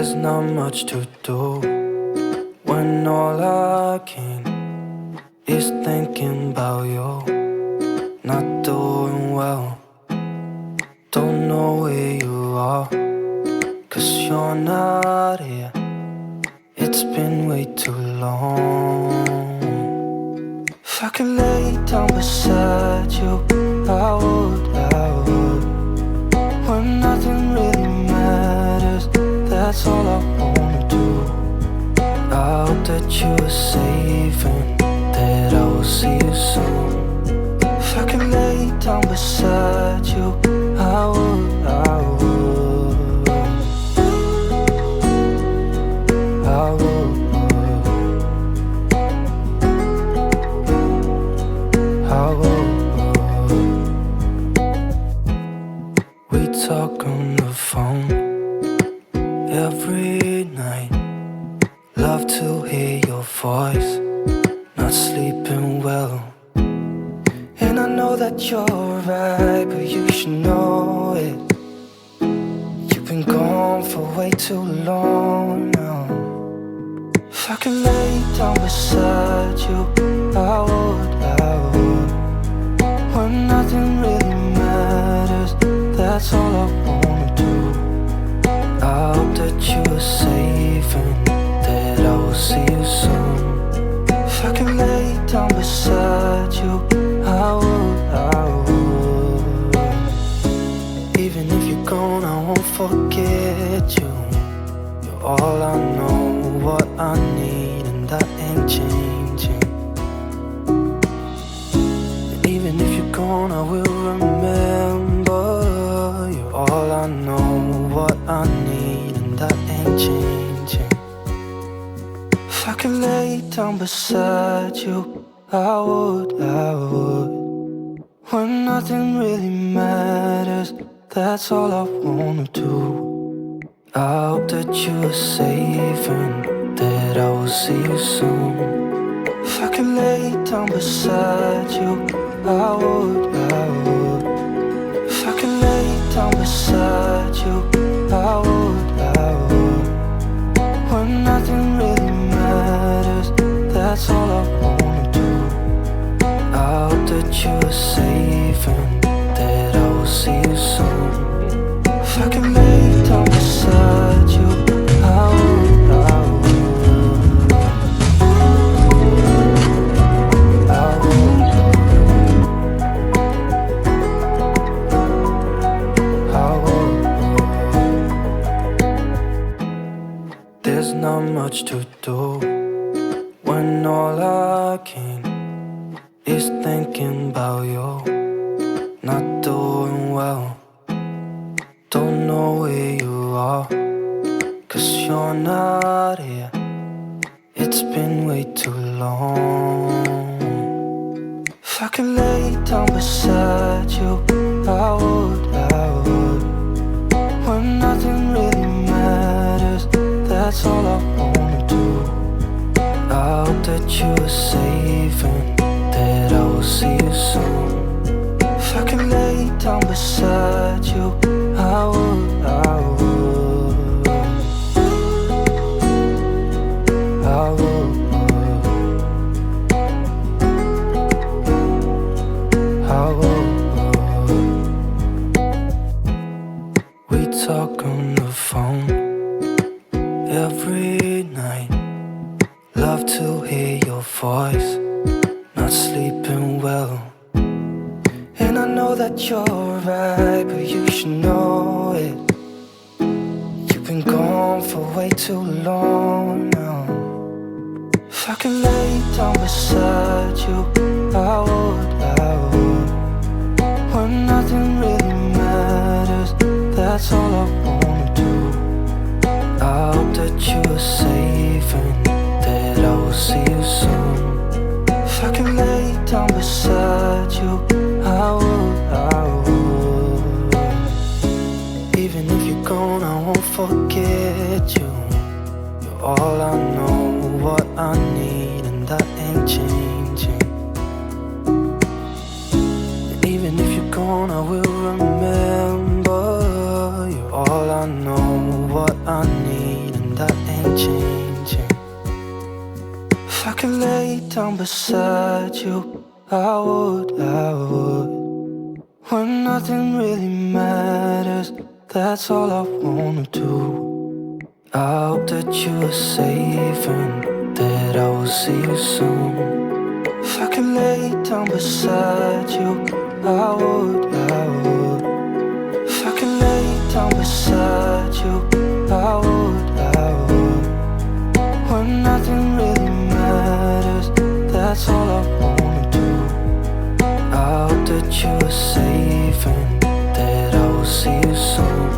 There's not much to do when all I can is thinking about you. Not doing well, don't know where you are, 'cause you're not here. It's been way too long. If I could lay down beside you, I would. When nothing really matters, that's all I wanna do. I hope that you are safe and that I will see you soon. If I could lay down beside you, I would. We talk on the phone every night. Love to hear your voice. Not sleeping well, and I know that you're right, but you should know it. You've been gone for way too long now. If I could lay down beside you, I would. When nothing really matters, that's all I wanna do. I hope that you are safe and that I will see you soon. If I could lay down beside you, I would. Even if you're gone, I won't forget you. You're all I know, what I need, and that ain't changing. And even if you're gone, I will remember. You're all I know, what I need, and that ain't changing. If I could lay down beside you, I would. When nothing really matters, that's all I wanna do. I hope that you are safe and that I will see you soon. If I could lay down beside you, I would. If I could lay down beside you, I would. When nothing really matters, that's all I wanna do. I hope that you are safe and that I will see you soon. If I could lay down beside you, I would. There's not much to do when all I can is thinking about you. Not doing well, don't know where you are, 'cause you're not here. It's been way too long. If I could lay down beside you, I would. When nothing really matters, that's all I wanna do. I hope that you are safe and that I will see you soon. If I could lay down beside you, I would. We talk on the phone every night. Love to hear your voice. Not sleeping well, and I know that you're right, but you should know it. You've been gone for way too long now. If I could lay down beside you, I would. When nothing really matters, that's all I wanna do. I hope that you are safe and that I will see you soon. If I could lay down beside you, I would. Even if you're gone, I won't forget you. You're all I know, what I need, and that ain't changing. And even if you're gone, I will remember. You're all I know, what I need, changing. If I could lay down beside you, I would. When nothing really matters, that's all I wanna do. I hope that you are safe and that I will see you soon. If I could lay down beside you, I would. If I could lay down beside you, I would. When nothing really matters, that's all I wanna do. I hope that you are safe and that I will see you soon.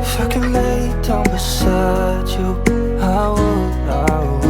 If I could lay down beside you, I would.